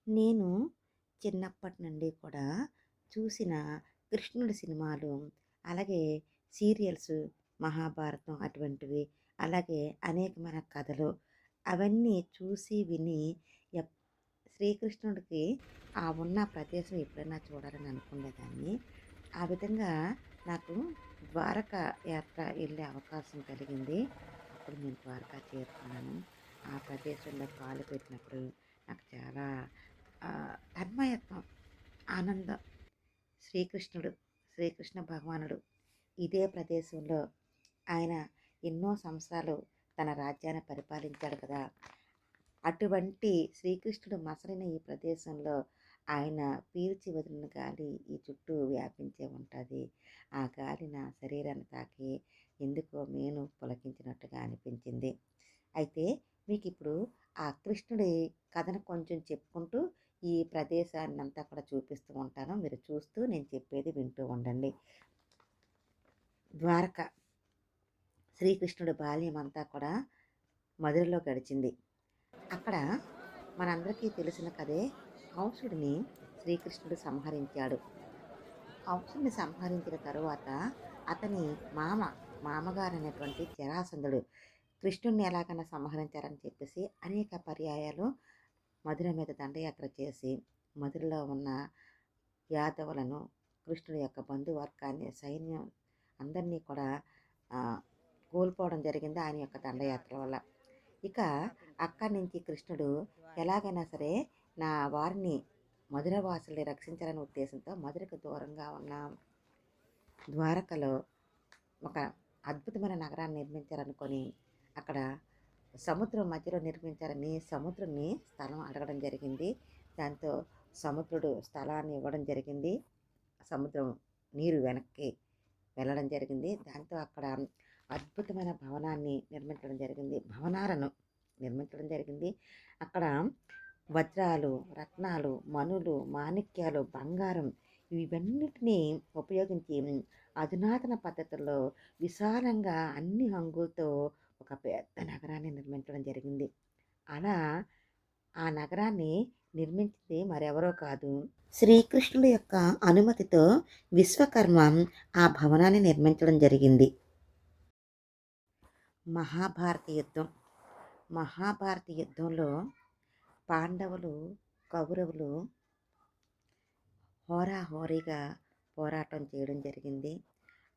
నేను చిన్నప్పటి నుండి కూడా చూసిన కృష్ణుడి సినిమాలు, అలాగే సీరియల్స్, మహాభారతం అటువంటివి, అలాగే అనేకమైన కథలు అవన్నీ చూసి, విని ఎప్ శ్రీకృష్ణుడికి ఉన్న ప్రదేశం ఎప్పుడైనా చూడాలని అనుకునేదాన్ని. ఆ విధంగా నాకు ద్వారకా యాత్ర వెళ్ళే అవకాశం కలిగింది. అప్పుడు నేను ద్వారకా చేరుకున్నాను. ఆ ప్రదేశంలో కాలు పెట్టినప్పుడు నాకు చాలా తన్మయత్వం, ఆనందం. శ్రీకృష్ణుడు, శ్రీకృష్ణ భగవానుడు ఇదే ప్రదేశంలో ఆయన ఎన్నో సంవత్సరాలు తన రాజ్యాన్ని పరిపాలించాడు కదా! అటువంటి శ్రీకృష్ణుడు మసలిన ఈ ప్రదేశంలో ఆయన పీల్చి వదిలిన గాలి ఈ చుట్టూ వ్యాపించే ఉంటుంది. ఆ గాలి నా శరీరాన్ని తాకి ఎందుకో మేను పులకించినట్టుగా అనిపించింది. అయితే మీకు ఇప్పుడు ఆ కృష్ణుడి కథను కొంచెం చెప్పుకుంటూ ఈ ప్రదేశాన్నంతా కూడా చూపిస్తూ ఉంటాను. మీరు చూస్తూ నేను చెప్పేది వింటూ ఉండండి. ద్వారక, శ్రీకృష్ణుడి బాల్యం అంతా కూడా మధురలో గడిచింది. అక్కడ మనందరికీ తెలిసిన కథే, కంసుడిని శ్రీకృష్ణుడు సంహరించాడు. కంసుడిని సంహరించిన తరువాత అతని మామగారు అనేటువంటి జరాసంధుడు కృష్ణుడిని ఎలాగైనా సంహరించారని చెప్పేసి అనేక పర్యాయాలు మధుర మీద దండయాత్ర చేసి మధురలో ఉన్న యాదవులను, కృష్ణుడి యొక్క బంధువర్గాన్ని, సైన్యం అందరినీ కూడా కోల్పోవడం జరిగింది ఆయన యొక్క దండయాత్ర వల్ల. ఇక అక్కడి నుంచి కృష్ణుడు ఎలాగైనా సరే నా వారిని మధురవాసుల్ని రక్షించాలనే ఉద్దేశంతో మధురకు దూరంగా ఉన్న ద్వారకలో ఒక అద్భుతమైన నగరాన్ని నిర్మించాలనుకొని అక్కడ సముద్రం మధ్యలో నిర్మించాలని సముద్రుని స్థలం అడగడం జరిగింది. దాంతో సముద్రుడు స్థలాన్ని ఇవ్వడం జరిగింది. సముద్రం నీరు వెనక్కి వెళ్ళడం జరిగింది. దాంతో అక్కడ అద్భుతమైన భవనాన్ని భవనాలను నిర్మించడం జరిగింది. అక్కడ వజ్రాలు, రత్నాలు, మణులు, మాణిక్యాలు, బంగారం ఇవన్నిటినీ ఉపయోగించి అధునాతన పద్ధతుల్లో విశాలంగా అన్ని హంగులతో ఒక పెద్ద నగరాన్ని నిర్మించడం జరిగింది. అలా ఆ నగరాన్ని నిర్మించింది మరెవరో కాదు, శ్రీకృష్ణుడి యొక్క అనుమతితో విశ్వకర్మ ఆ భవనాన్ని నిర్మించడం జరిగింది. మహాభారత యుద్ధంలో పాండవులు, కౌరవులు హోరాహోరీగా పోరాటం చేయడం జరిగింది.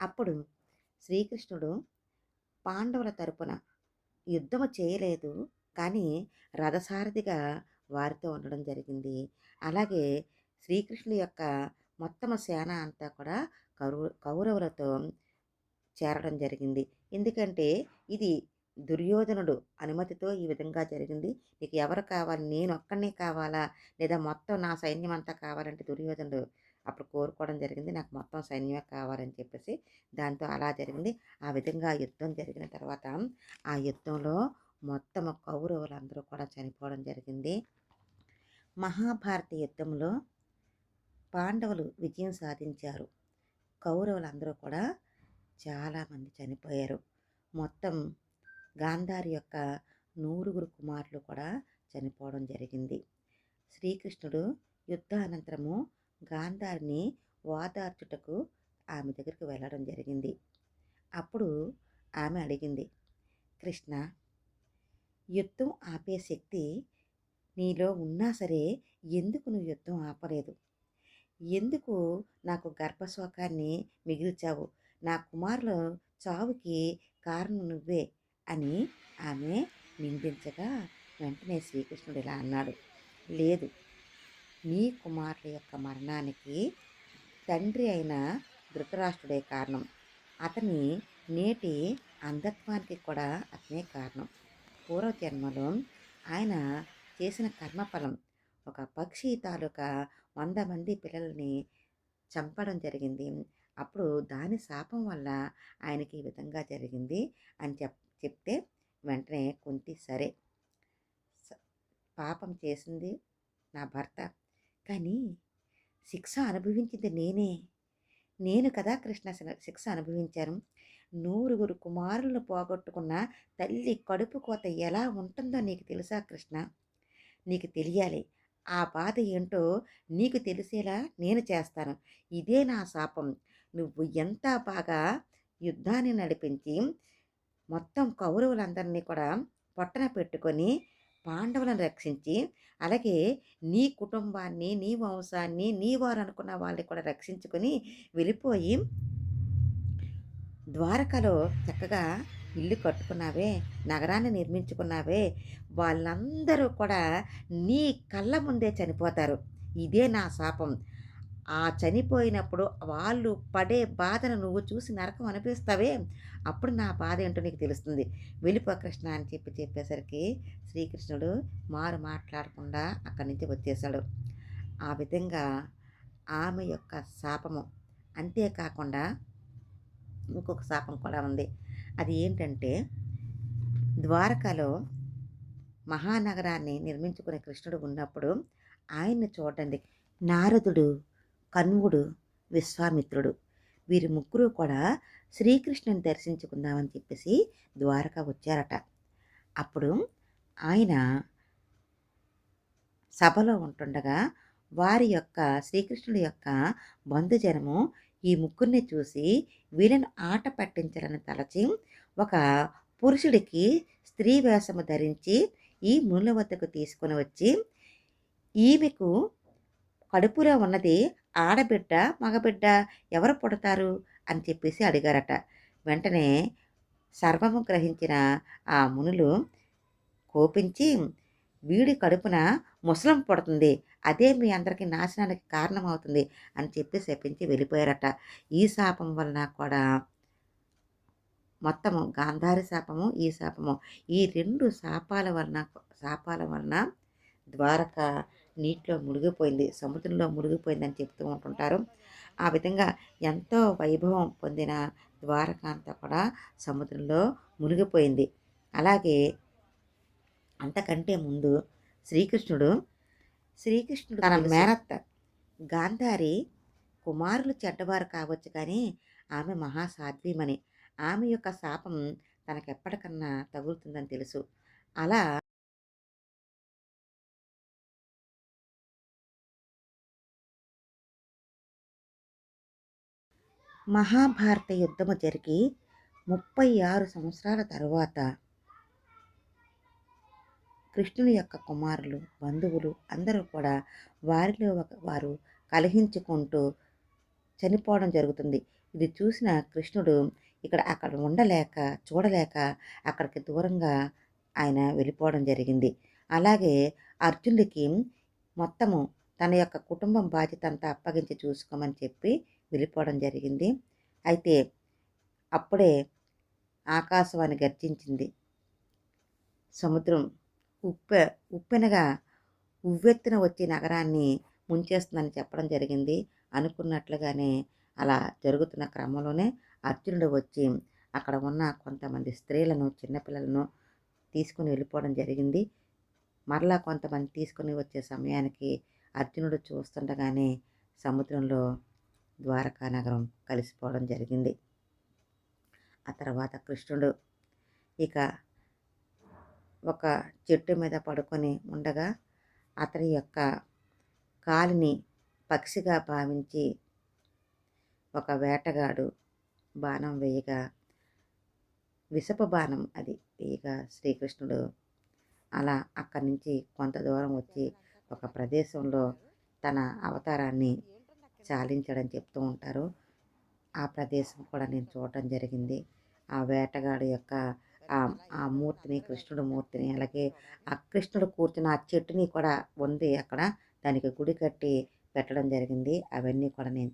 అప్పుడు శ్రీకృష్ణుడు పాండవుల తరపున యుద్ధము చేయలేదు, కానీ రథసారథిగా వారితో ఉండడం జరిగింది. అలాగే శ్రీకృష్ణుడి యొక్క మొత్తం సేన అంతా కూడా కౌరవులతో చేరడం జరిగింది. ఎందుకంటే ఇది దుర్యోధనుడు అనుమతితో ఈ విధంగా జరిగింది. నీకు ఎవరు కావాలి, నేను ఒక్కడినే కావాలా, లేదా మొత్తం నా సైన్యం అంతా కావాలంటే దుర్యోధనుడు అప్పుడు కోరుకోవడం జరిగింది, నాకు మొత్తం సైన్యమే కావాలని చెప్పేసి. దాంతో అలా జరిగింది. ఆ విధంగా యుద్ధం జరిగిన తర్వాత ఆ యుద్ధంలో మొత్తం కౌరవులందరూ కూడా చనిపోవడం జరిగింది. మహాభారత యుద్ధంలో పాండవులు విజయం సాధించారు. కౌరవులందరూ కూడా చాలామంది చనిపోయారు. మొత్తం గాంధారి యొక్క 100 కుమారులు కూడా చనిపోవడం జరిగింది. శ్రీకృష్ణుడు యుద్ధానంతరము గాంధారిని ఓదార్చుటకు ఆమె దగ్గరికి వెళ్ళడం జరిగింది. అప్పుడు ఆమె అడిగింది, కృష్ణ, యుద్ధం ఆపే శక్తి నీలో ఉన్నా సరే ఎందుకు నువ్వు యుద్ధం ఆపలేదు? ఎందుకు నాకు గర్భశోకాన్ని మిగిల్చావు? నా కుమారుల చావుకి కారణం నువ్వే అని ఆమె నిందించగా వెంటనే శ్రీకృష్ణుడు ఇలా అన్నాడు, లేదు, నీ కుమారుల యొక్క మరణానికి తండ్రి అయిన ధృతరాష్ట్రుడే కారణం. అతని నేటి అంధత్వానికి కూడా అతనే కారణం. పూర్వజన్మలో ఆయన చేసిన కర్మఫలం ఒక పక్షి తాలూకా 100 మంది పిల్లల్ని చంపడం జరిగింది. అప్పుడు దాని శాపం వల్ల ఆయనకి ఈ విధంగా జరిగింది అని చెప్తే వెంటనే కుంతి, సరే, పాపం చేసింది నా భర్త, కానీ శిక్ష అనుభవించింది నేను కదా కృష్ణ శిక్ష అనుభవించాను. 100 కుమారులను పోగొట్టుకున్న తల్లి కడుపు కోత ఎలా ఉంటుందో నీకు తెలుసా కృష్ణ? నీకు తెలియాలి. ఆ బాధ ఏంటో నీకు తెలిసేలా నేను చేస్తాను. ఇదే నా శాపం. నువ్వు ఎంత బాగా యుద్ధాన్ని నడిపించి మొత్తం కౌరవులందరినీ కూడా పొట్టన పెట్టుకొని పాండవులను రక్షించి, అలాగే నీ కుటుంబాన్ని, నీ వంశాన్ని, నీ వారనుకున్న వాళ్ళని కూడా రక్షించుకొని వెళ్ళిపోయి ద్వారకలో చక్కగా ఇల్లు కట్టుకున్నావే, నగరాన్ని నిర్మించుకున్నావే, వాళ్ళందరూ కూడా నీ కళ్ళ ముందే చనిపోతారు. ఇదే నా శాపం. ఆ చనిపోయినప్పుడు వాళ్ళు పడే బాధను నువ్వు చూసి నరకం అనిపిస్తావే, అప్పుడు నా బాధ ఏంటో నీకు తెలుస్తుంది. వెళ్ళిపో కృష్ణ అని చెప్పేసరికి శ్రీకృష్ణుడు మారు మాట్లాడకుండా అక్కడి నుంచి వచ్చేసాడు. ఆ విధంగా ఆమె యొక్క శాపము. అంతేకాకుండా ఇంకొక శాపం కూడా ఉంది. అది ఏంటంటే ద్వారకాలో మహానగరాన్ని నిర్మించుకునే కృష్ణుడు ఉన్నప్పుడు ఆయన్ని చూడడానికి నారదుడు, కణ్వుడు, విశ్వామిత్రుడు వీరి ముగ్గురు కూడా శ్రీకృష్ణుని దర్శించుకుందామని చెప్పేసి ద్వారక వచ్చారట. అప్పుడు ఆయన సభలో ఉంటుండగా వారి యొక్క శ్రీకృష్ణుడి యొక్క బంధుజనము ఈ ముగ్గురిని చూసి వీళ్ళను ఆట పట్టించాలని తలచి ఒక పురుషుడికి స్త్రీ వేషము ధరించి ఈ మునుల వద్దకు తీసుకొని వచ్చి ఈమెకు కడుపులో ఉన్నది ఆడబిడ్డ, మగబిడ్డ ఎవరు పుడతారు అని చెప్పేసి అడిగారట. వెంటనే సర్వము గ్రహించిన ఆ మునులు కోపించి వీడి కడుపున ముసలం పుడుతుంది, అదే మీ అందరికీ నాశనానికి కారణమవుతుంది అని చెప్పి శపించి వెళ్ళిపోయారట. ఈ శాపం వలన కూడా మొత్తము గాంధారి శాపము, ఈ శాపము ఈ 2 శాపాల వలన ద్వారక నీటిలో మునిగిపోయింది, సముద్రంలో మునిగిపోయిందని చెప్తూ ఉంటుంటారు. ఆ విధంగా ఎంతో వైభవం పొందిన ద్వారక అంతా కూడా సముద్రంలో మునిగిపోయింది. అలాగే అంతకంటే ముందు శ్రీకృష్ణుడు తన మేనత్త గాంధారి కుమారులు చెడ్డవారు కావచ్చు కానీ ఆమె మహాసాధ్వీమణి. ఆమె యొక్క శాపం తనకెప్పటికన్నా తగులుతుందని తెలుసు. అలా మహాభారత యుద్ధము జరిగి 36 సంవత్సరాల తరువాత కృష్ణుని యొక్క కుమారులు, బంధువులు అందరూ కూడా వారిలో వారు కలహించుకుంటూ చనిపోవడం జరుగుతుంది. ఇది చూసిన కృష్ణుడు అక్కడ ఉండలేక, చూడలేక అక్కడికి దూరంగా ఆయన వెళ్ళిపోవడం జరిగింది. అలాగే అర్జునుడికి మొత్తము తన యొక్క కుటుంబం బాధ్యత అంతా అప్పగించి చూసుకోమని చెప్పి వెళ్ళిపోవడం జరిగింది. అయితే అప్పుడే ఆకాశవాణి గర్జించింది. సముద్రం ఉప్పెనగా ఉవ్వెత్తున వచ్చి నగరాన్ని ముంచేస్తుందని చెప్పడం జరిగింది. అనుకున్నట్లుగానే అలా జరుగుతున్న క్రమంలోనే అర్జునుడు వచ్చి అక్కడ ఉన్న కొంతమంది స్త్రీలను, చిన్నపిల్లలను తీసుకుని వెళ్ళిపోవడం జరిగింది. మరలా కొంతమంది తీసుకుని వచ్చే సమయానికి అర్జునుడు చూస్తుండగానే సముద్రంలో ద్వారకా నగరం కలిసిపోవడం జరిగింది. ఆ తర్వాత కృష్ణుడు ఇక ఒక చెట్టు మీద పడుకొని ఉండగా అతని యొక్క కాలిని పక్షిగా భావించి ఒక వేటగాడు బాణం వేయగా, విషపు బాణం అది వేయగా శ్రీకృష్ణుడు అలా అక్కడి నుంచి కొంత దూరం వచ్చి ఒక ప్రదేశంలో తన అవతారాన్ని చాలించడని చెప్తూ ఉంటారు. ఆ ప్రదేశం కూడా నేను చూడటం జరిగింది. ఆ వేటగాడు యొక్క ఆ మూర్తిని, కృష్ణుడు మూర్తిని, అలాగే ఆ కృష్ణుడు కూర్చున్న ఆ చెట్టుని కూడా ఉంది అక్కడ. దానికి గుడి కట్టి పెట్టడం జరిగింది. అవన్నీ కూడా నేను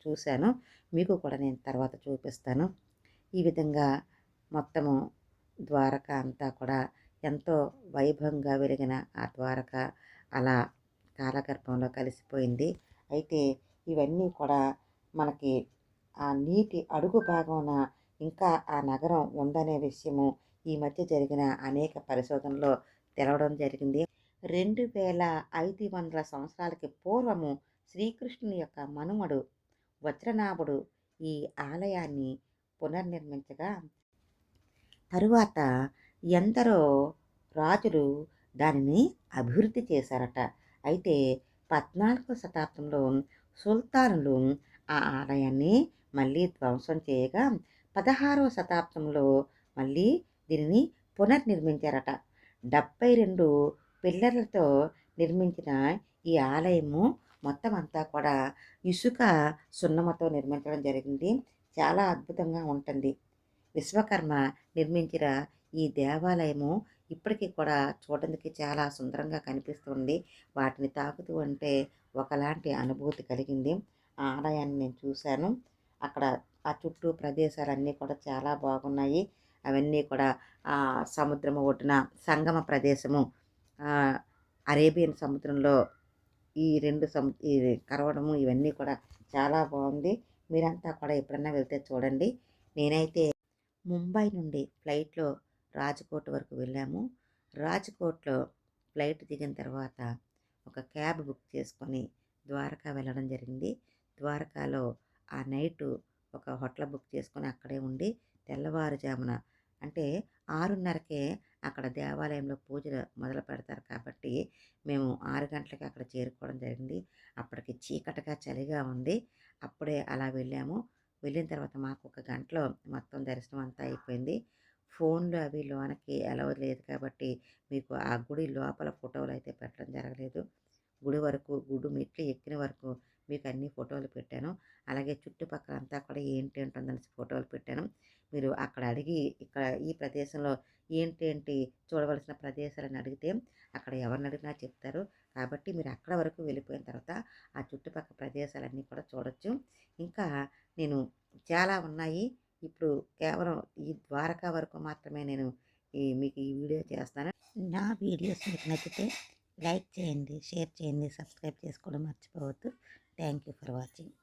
చూశాను. మీకు కూడా నేను తర్వాత చూపిస్తాను. ఈ విధంగా మొత్తము ద్వారక అంతా కూడా ఎంతో వైభవంగా వెలిగిన ఆ ద్వారక అలా కాలగర్భంలో కలిసిపోయింది. అయితే ఇవన్నీ కూడా మనకి ఆ నీటి అడుగు భాగమున ఇంకా ఆ నగరం ఉందనే విషయము ఈ మధ్య జరిగిన అనేక పరిశోధనలో తెలవడం జరిగింది. 2500 సంవత్సరాలకి పూర్వము శ్రీకృష్ణుని యొక్క మనుమడు వజ్రనాభుడు ఈ ఆలయాన్ని పునర్నిర్మించగా తరువాత ఎందరో రాజులు దానిని అభివృద్ధి చేశారట. అయితే 14వ శతాబ్దంలో సుల్తానులు ఆ ఆలయాన్ని మళ్ళీ ధ్వంసం చేయగా 16వ శతాబ్దంలో మళ్ళీ దీనిని పునర్నిర్మించారట. 72 పిల్లర్లతో నిర్మించిన ఈ ఆలయము మొత్తం అంతా కూడా ఇసుక, సున్నముతో నిర్మించడం జరిగింది. చాలా అద్భుతంగా ఉంటుంది. విశ్వకర్మ నిర్మించిన ఈ దేవాలయము ఇప్పటికీ కూడా చూడడానికి చాలా సుందరంగా కనిపిస్తుంది. వాటిని తాకుతూ ఉంటే ఒకలాంటి అనుభూతి కలిగింది. ఆ ఆలయాన్ని నేను చూశాను. అక్కడ ఆ చుట్టూ ప్రదేశాలన్నీ కూడా చాలా బాగున్నాయి. అవన్నీ కూడా సముద్రము ఒడ్డున సంగమ ప్రదేశము. అరేబియన్ సముద్రంలో ఈ 2 ఇది కలవడము ఇవన్నీ కూడా చాలా బాగుంది. మీరంతా కూడా ఎప్పుడన్నా వెళ్తే చూడండి. నేనైతే ముంబై నుండి ఫ్లైట్‌లో రాజ్‌కోట్ వరకు వెళ్ళాము. రాజ్‌కోట్‌లో ఫ్లైట్ దిగిన తర్వాత ఒక క్యాబ్ బుక్ చేసుకొని ద్వారకా వెళ్ళడం జరిగింది. ద్వారకాలో ఆ నైటు ఒక హోటల్ బుక్ చేసుకొని అక్కడే ఉండి తెల్లవారుజామున అంటే 6:30కే అక్కడ దేవాలయంలో పూజలు మొదలు పెడతారు కాబట్టి మేము 6 గంటలకి అక్కడ చేరుకోవడం జరిగింది. అప్పటికి చీకటిగా చలిగా ఉంది. అప్పుడే అలా వెళ్ళాము. వెళ్ళిన తర్వాత మాకు ఒక గంటలో మొత్తం దర్శనం అంతా అయిపోయింది. ఫోన్లు అవి లోనకి అలౌ లేదు కాబట్టి మీకు ఆ గుడి లోపల ఫోటోలు అయితే పెట్టడం జరగలేదు. గుడి మెట్లు ఎక్కిన వరకు మీకు అన్ని ఫోటోలు పెట్టాను. అలాగే చుట్టుపక్కల అంతా కూడా ఏంటి ఉంటుందనేసి ఫోటోలు పెట్టాను. మీరు అక్కడ అడిగి ఇక్కడ ఈ ప్రదేశంలో ఏంటి చూడవలసిన ప్రదేశాలని అడిగితే అక్కడ ఎవరిని అడిగినా చెప్తారు. కాబట్టి మీరు అక్కడ వరకు వెళ్ళిపోయిన తర్వాత ఆ చుట్టుపక్కల ప్రదేశాలన్నీ కూడా చూడొచ్చు. ఇంకా నేను చాలా ఉన్నాయి. ఇప్పుడు కేవలం ఈ ద్వారకా వరకు మాత్రమే నేను మీకు ఈ వీడియో చేస్తాను. నా వీడియోస్ మీకు నచ్చితే లైక్ చేయండి, షేర్ చేయండి, సబ్స్క్రైబ్ చేసుకోవడం మర్చిపోవద్దు. Thank you for watching.